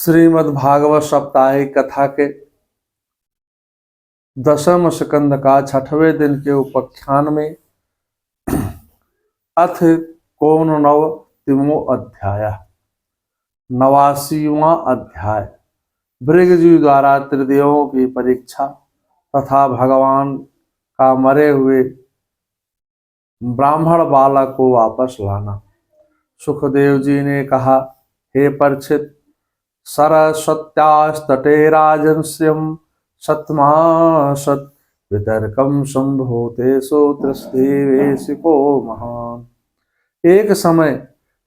श्रीमद्भागवत साप्ताहिक कथा के दशम स्कंद का 6वें दिन के उपाख्यान में अथ कौन नव तिमो अध्याय 89वां अध्याय भृगु द्वारा त्रिदेवों की परीक्षा तथा भगवान का मरे हुए ब्राह्मण बालक को वापस लाना। सुखदेव जी ने कहा, हे परीक्षित, सरस्वत्यास्तटे राजन्स्यं सत्मासत् वितर्कं संभूतेषु त्रस्देवेशिको महान। एक समय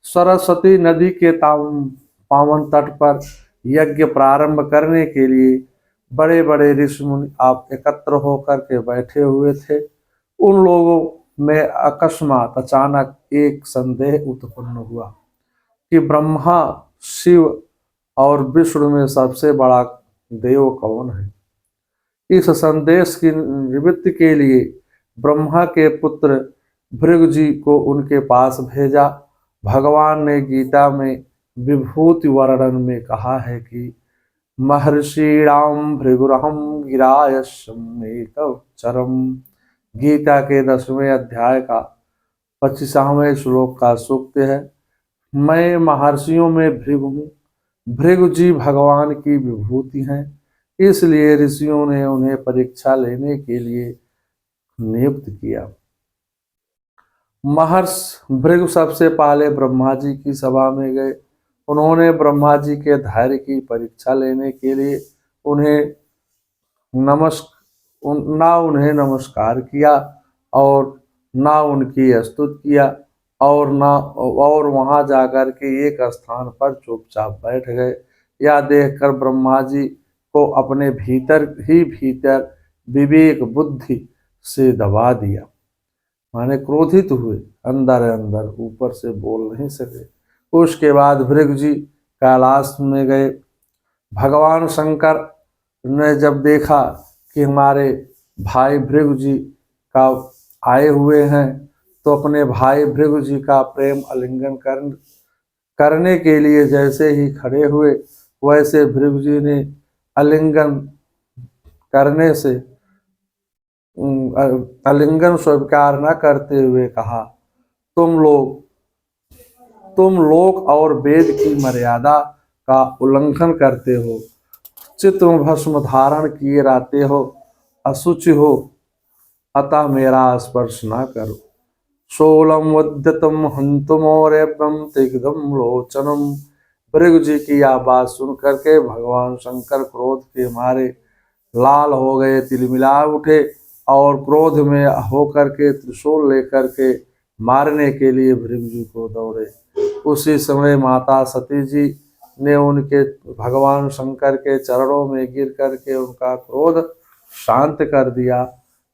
सरस्वती नदी के पावन तट पर यज्ञ प्रारंभ करने के लिए बड़े बड़े ऋषि मुनि आप एकत्र होकर के बैठे हुए थे। उन लोगों में अकस्मात अचानक एक संदेह उत्पन्न हुआ कि ब्रह्मा, शिव और विष्णु में सबसे बड़ा देव कौन है। इस संदेश की निवृत्ति के लिए ब्रह्मा के पुत्र भृगु जी को उनके पास भेजा। भगवान ने गीता में विभूति वर्णन में कहा है कि महर्षिणाम भृगुरहम गिराय चरम। गीता के 10वें अध्याय का 25वें श्लोक का सूक्त है। मैं महर्षियों में भृगु हूँ। भृगु जी भगवान की विभूति हैं, इसलिए ऋषियों ने उन्हें परीक्षा लेने के लिए नियुक्त किया। महर्षि भृगु सबसे पहले ब्रह्मा जी की सभा में गए। उन्होंने ब्रह्मा जी के धैर्य की परीक्षा लेने के लिए उन्हें नमस्कार किया और ना उनकी स्तुति किया और वहां जाकर के एक स्थान पर चुपचाप बैठ गए। यह देखकर ब्रह्मा जी को अपने भीतर विवेक बुद्धि से दबा दिया, माने क्रोधित हुए, अंदर ऊपर से बोल नहीं सके। उसके बाद भृगु जी कैलाश में गए। भगवान शंकर ने जब देखा कि हमारे भाई भृगु जी का आए हुए हैं, तो अपने भाई भृगु जी का प्रेम आलिंगन करने के लिए जैसे ही खड़े हुए, वैसे भृगु जी ने आलिंगन स्वीकार न करते हुए कहा, तुम लोक और वेद की मर्यादा का उल्लंघन करते हो, चित्त भस्म धारण किए रहते हो, अशुचि हो, अतः मेरा स्पर्श न करो। शोलम वद्यतम हंतुमोरेभ्यम तिग्धम लोचनम। भृगु जी की यह बात सुन करके भगवान शंकर क्रोध के मारे लाल हो गए, तिलमिला उठे और क्रोध में होकर के त्रिशूल लेकर के मारने के लिए भृगु जी को दौड़े। उसी समय माता सती जी ने उनके भगवान शंकर के चरणों में गिर करके उनका क्रोध शांत कर दिया।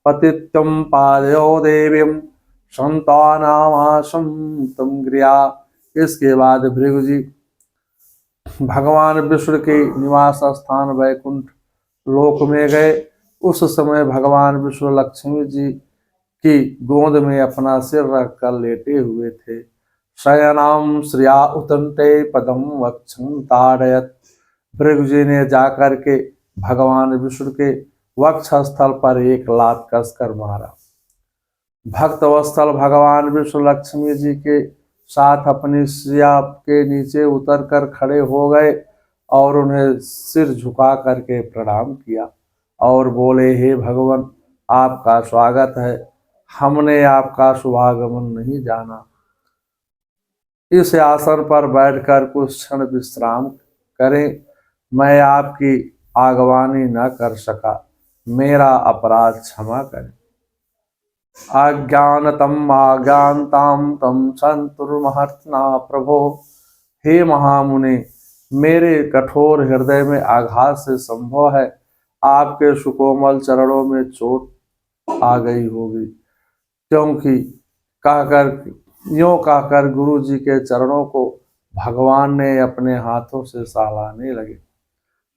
पतित्वं पादयो देवीं संतानामाशं तम गृहा। इसके बाद भृगु जी भगवान विष्णु के निवास स्थान वैकुंठ लोक में गए। उस समय भगवान विष्णु लक्ष्मी जी की गोद में अपना सिर रखकर लेटे हुए थे। शयनाम श्रिया उतंते पदम वक्षं ताड़यत। भृगु जी ने जाकर के भगवान विष्णु के वक्ष स्थल पर एक लात कसकर मारा। भक्त वत्सल भगवान विष्णु लक्ष्मी जी के साथ अपनी श्रिया के नीचे उतर कर खड़े हो गए और उन्हें सिर झुका करके प्रणाम किया और बोले, हे भगवान, आपका स्वागत है। हमने आपका शुभागमन नहीं जाना। इस आसन पर बैठकर कुछ क्षण विश्राम करें। मैं आपकी आगवानी न कर सका, मेरा अपराध क्षमा करें। अज्ञानतम आज्ञानताम तम संतुर्महर्तना प्रभो। हे महामुनि, मेरे कठोर हृदय में आघात से संभव है आपके सुकोमल चरणों में चोट आ गई होगी, क्योंकि कहकर गुरु जी के चरणों को भगवान ने अपने हाथों से सहलाने लगे।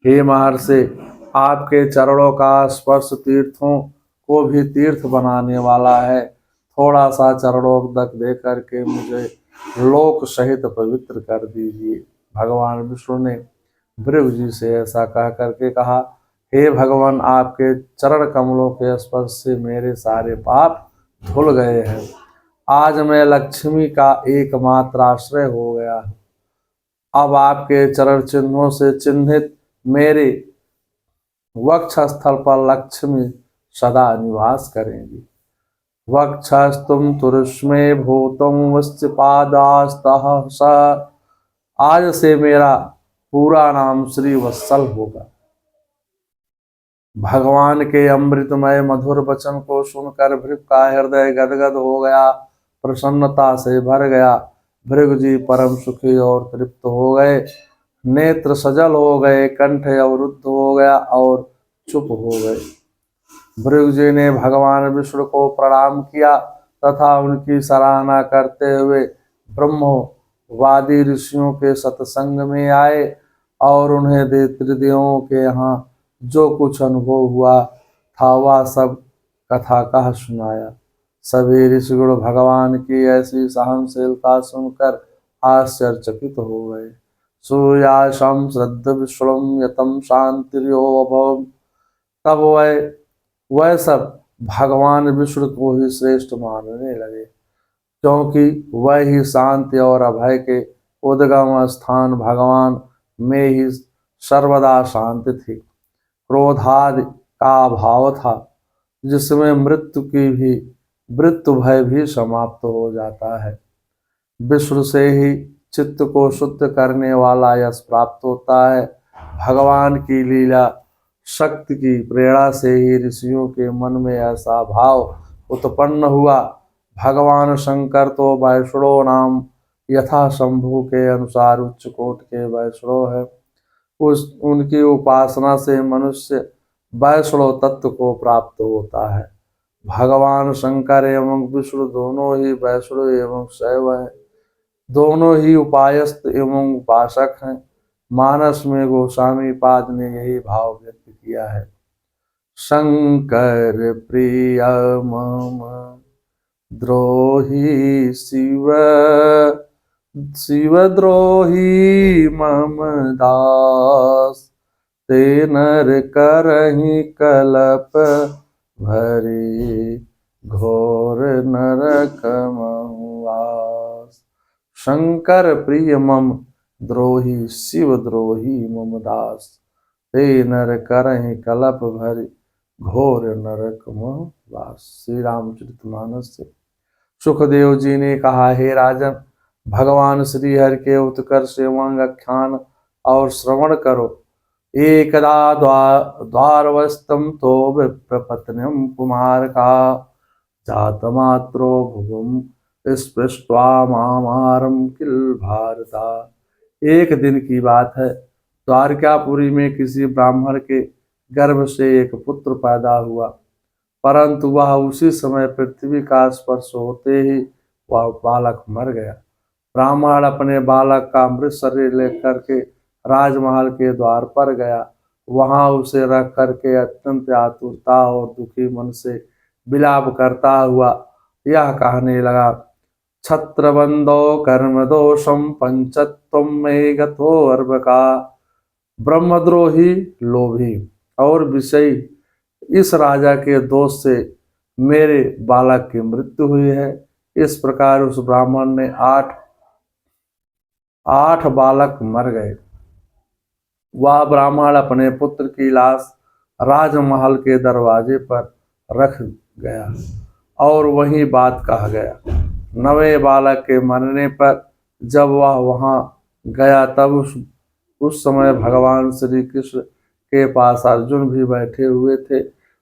हे महर्षि, आपके चरणों का स्पर्श तीर्थों को भी तीर्थ बनाने वाला है। थोड़ा सा चरणों तक दे करके मुझे लोक सहित पवित्र कर दीजिए। भगवान विष्णु ने भृगु जी से ऐसा कह करके कहा, हे भगवान, आपके चरण कमलों के स्पर्श से मेरे सारे पाप धुल गए हैं। आज मैं लक्ष्मी का एकमात्र आश्रय हो गया हूँ। अब आपके चरण चिन्हों से चिन्हित मेरे वक्षस्थल पर लक्ष्मी सदा निवास करेंगी। वक्षस्तुम तुरुष्मे भूतम वश्च पादास्तः स। आज से मेरा पूरा नाम श्री वत्सल होगा। भगवान के अमृतमय मधुर वचन को सुनकर भृगु का हृदय गदगद हो गया, प्रसन्नता से भर गया। भृगु जी परम सुखी और तृप्त हो गए, नेत्र सजल हो गए, कंठ अवरुद्ध हो गया और चुप हो गए। भृगु जी ने भगवान विष्णु को प्रणाम किया तथा उनकी सराहना करते हुए ब्रह्मवादी ऋषियों के सत्संग में आए और उन्हें त्रिदेवों के यहाँ जो कुछ अनुभव हुआ था वह सब कथा कह सुनाया। सभी ऋषिगण भगवान की ऐसी सहनशीलता सुनकर आश्चर्यचकित हो गए। सूयाशम श्रद्ध विष्णुम यतम शांतिर्योभवम्। तब वह सब भगवान विष्णु को ही श्रेष्ठ मानने लगे, क्योंकि वह ही शांति और अभय के उद्गम स्थान भगवान में ही सर्वदा शांति थी। क्रोधादि का अभाव था, जिसमें मृत्यु भय भी समाप्त हो जाता है। विष्णु से ही चित्त को शुद्ध करने वाला यश प्राप्त होता है। भगवान की लीला शक्ति की प्रेरणा से ही ऋषियों के मन में ऐसा भाव उत्पन्न हुआ। भगवान शंकर तो वैष्णव नाम यथा शंभु के अनुसार उच्च कोट के वैष्णव है। उनकी उपासना से मनुष्य वैष्णव तत्व को प्राप्त होता है। भगवान शंकर एवं विष्णु दोनों ही वैष्णव एवं शैव हैं, दोनों ही उपायस्त एवं उपासक हैं। मानस में गोस्वामी पाद ने यही भाव व्यक्त किया है। शंकर प्रिय मम द्रोही शिव द्रोही मम दास। ते नर करहि कलप भरी घोर नरक महुआस। शंकर प्रिय मम द्रोही शिव द्रोही मम दास। ते नर करहि कलप भरी घोर नरक महुआस। श्री रामचरितमानस से। सुखदेव जी ने कहा, हे राजन, भगवान श्री हरि के उत्कर्ष एवं आख्यान और श्रवण करो। एकदा द्वारवस्तम तो विप्रपत्न्यम कुमार का जातमात्रो भुवम स्पृष्ट्वा मामारम किल भारता। एक दिन की बात है, द्वारकापुरी में किसी ब्राह्मण के गर्भ से एक पुत्र पैदा हुआ, परंतु वह उसी समय पृथ्वी का स्पर्श होते ही वह बालक मर गया। ब्राह्मण अपने बालक का मृत शरीर लेकर के राजमहल के द्वार पर गया। वहां उसे रख करके अत्यंत आतुरता और दुखी मन से विलाप करता हुआ यह कहने लगा, छत्रबंदो कर्म दोषम पंचत्वम में गतो अर्भ का। ब्रह्मद्रोही, लोभी और विषयी इस राजा के दोष से मेरे बालक की मृत्यु हुई है। इस प्रकार उस ब्राह्मण ने आठ बालक मर गए। वह ब्राह्मण अपने पुत्र की लाश राजमहल के दरवाजे पर रख गया और वही बात कहा गया। नवे बालक के मरने पर जब वह वहां गया तब उस समय भगवान श्री कृष्ण के पास अर्जुन भी बैठे हुए थे।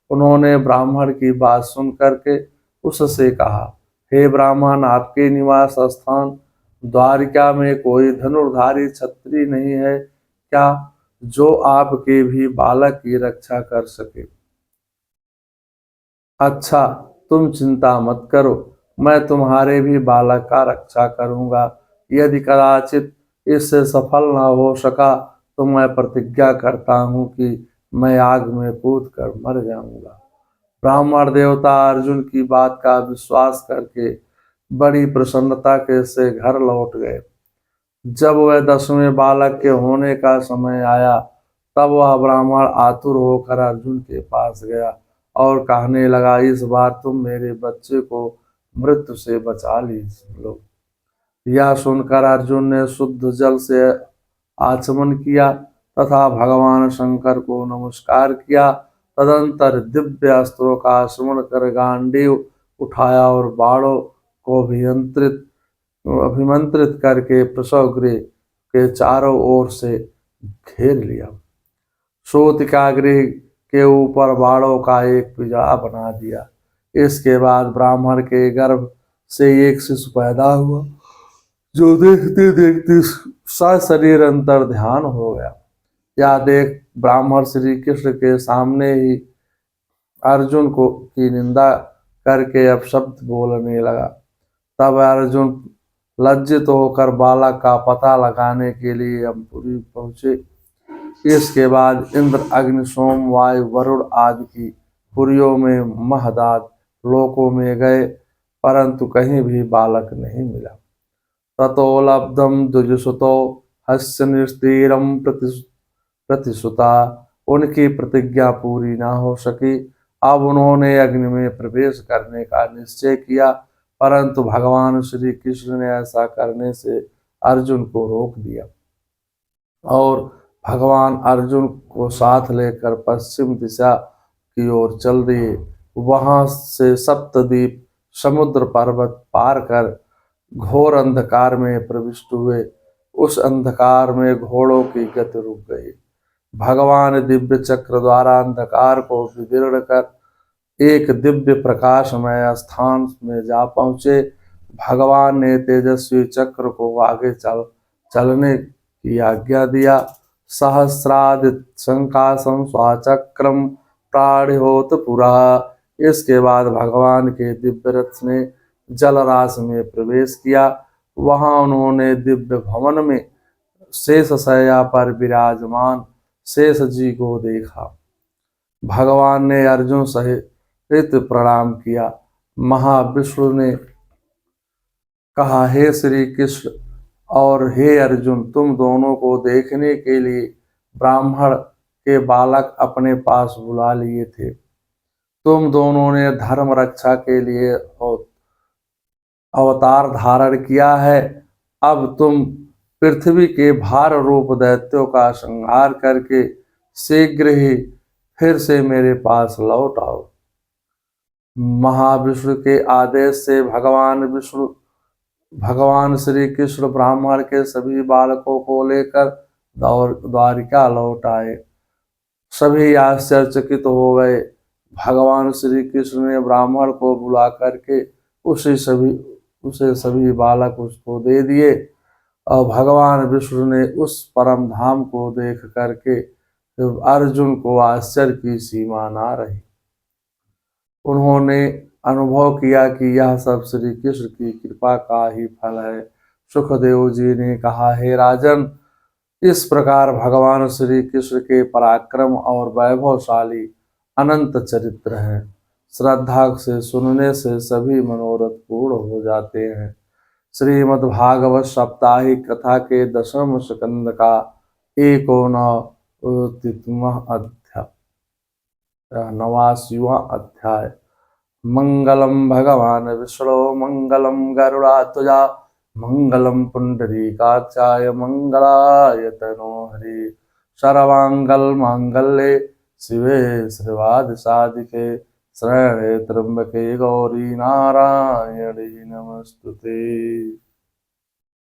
उन्होंने ब्राह्मण की बात सुन करके उससे कहा, हे ब्राह्मण, आपके निवास स्थान द्वारिका में कोई धनुर्धारी क्षत्रिय नहीं है क्या, जो आपके भी बालक की रक्षा कर सके? अच्छा, तुम चिंता मत करो, मैं तुम्हारे भी बालक का रक्षा करूंगा। यदि कदाचित इससे सफल न हो सका तो मैं प्रतिज्ञा करता हूं कि मैं आग में कूद कर मर जाऊंगा। ब्राह्मण देवता अर्जुन की बात का विश्वास करके बड़ी प्रसन्नता के से घर लौट गए। जब वह 10वें बालक के होने का समय आया, तब वह ब्राह्मण आतुर होकर अर्जुन के पास गया और कहने लगा, इस बार तुम मेरे बच्चे को मृत्यु से बचा लो। यह सुनकर अर्जुन ने शुद्ध जल से आचमन किया तथा भगवान शंकर को नमस्कार किया। तदंतर दिव्य अस्त्रों का स्मरण कर गांडीव उठाया और बाणों को अभिमंत्रित करके प्रसव गृह के चारों ओर से घेर लिया। श्रोतिका गृह के ऊपर बाणों का एक पिंजरा बना दिया। इसके बाद ब्राह्मण के गर्भ से एक शिशु पैदा हुआ, जो देखते देखते सशरीर अंतर ध्यान हो गया। यह देख ब्राह्मण श्री कृष्ण के सामने ही अर्जुन को की निंदा करके अपशब्द बोलने लगा। तब अर्जुन लज्जित होकर बालक का पता लगाने के लिए यमपुरी पहुंचे। इसके बाद इंद्र, अग्नि, सोम, वायु, वरुण आदि की पुरियों में महदाद लोकों में गए, परंतु कहीं भी बालक नहीं मिला। ततो लब्धम द्विजसुतो हस्य निस्तीरम प्रतिसुता। उनकी प्रतिज्ञा पूरी न हो सकी। अब उन्होंने अग्नि में प्रवेश करने का निश्चय किया, परंतु भगवान श्री कृष्ण ने ऐसा करने से अर्जुन को रोक दिया और भगवान अर्जुन को साथ लेकर पश्चिम दिशा की ओर चल दिए। वहां से सप्तद्वीप समुद्र पर्वत पार कर घोर अंधकार में प्रविष्ट हुए। उस अंधकार में घोड़ों की गति रुक गई। भगवान दिव्य चक्र द्वारा अंधकार को विदीर्ण कर एक दिव्य प्रकाशमय स्थान में जा पहुंचे। भगवान ने तेजस्वी चक्र को आगे चलने की आज्ञा दिया। सहस्रादित संकाशम स्वाचक्रम प्राणिहोत पुरा। इसके बाद भगवान के दिव्य रथ ने जलराशि में प्रवेश किया। वहां उन्होंने दिव्य भवन में शेषशय्या पर विराजमान शेष जी को देखा। भगवान ने अर्जुन सहित प्रणाम किया। महाविष्णु ने कहा, हे श्री कृष्ण और हे अर्जुन, तुम दोनों को देखने के लिए ब्राह्मण के बालक अपने पास बुला लिए थे। तुम दोनों ने धर्म रक्षा के लिए अवतार धारण किया है। अब तुम पृथ्वी के भार रूप दैत्यों का संहार करके शीघ्र ही फिर से मेरे पास लौट आओ। महाविष्णु के आदेश से भगवान श्री कृष्ण ब्राह्मण के सभी बालकों को लेकर द्वारिका लौट आए। सभी आश्चर्यचकित हो गए। भगवान श्री कृष्ण ने ब्राह्मण को बुला करके उसे सभी बालक उसको दे दिए और भगवान विष्णु ने उस परम धाम को देख करके अर्जुन को आश्चर्य की सीमा ना रही। उन्होंने अनुभव किया कि यह सब श्री कृष्ण की कृपा का ही फल है। सुखदेव जी ने कहा, हे राजन, इस प्रकार भगवान श्री कृष्ण के पराक्रम और वैभवशाली अनंत चरित्र है। श्रद्धा से सुनने से सभी मनोरथ पूर्ण हो जाते हैं। श्रीमद् भागवत साप्ताहिक कथा के 10वें स्कंद का 89वां अध्याय। मंगलम भगवान विष्णु मंगलम गरुड़ात्मजा मंगलम पुंडरीकाक्षाय मंगलाय तनोहरि। सर्वांगल मांगल्ये शिवे श्रीवाद साधिके शरण्ये त्र्यंबके गौरी नारायणी नमस्तुते।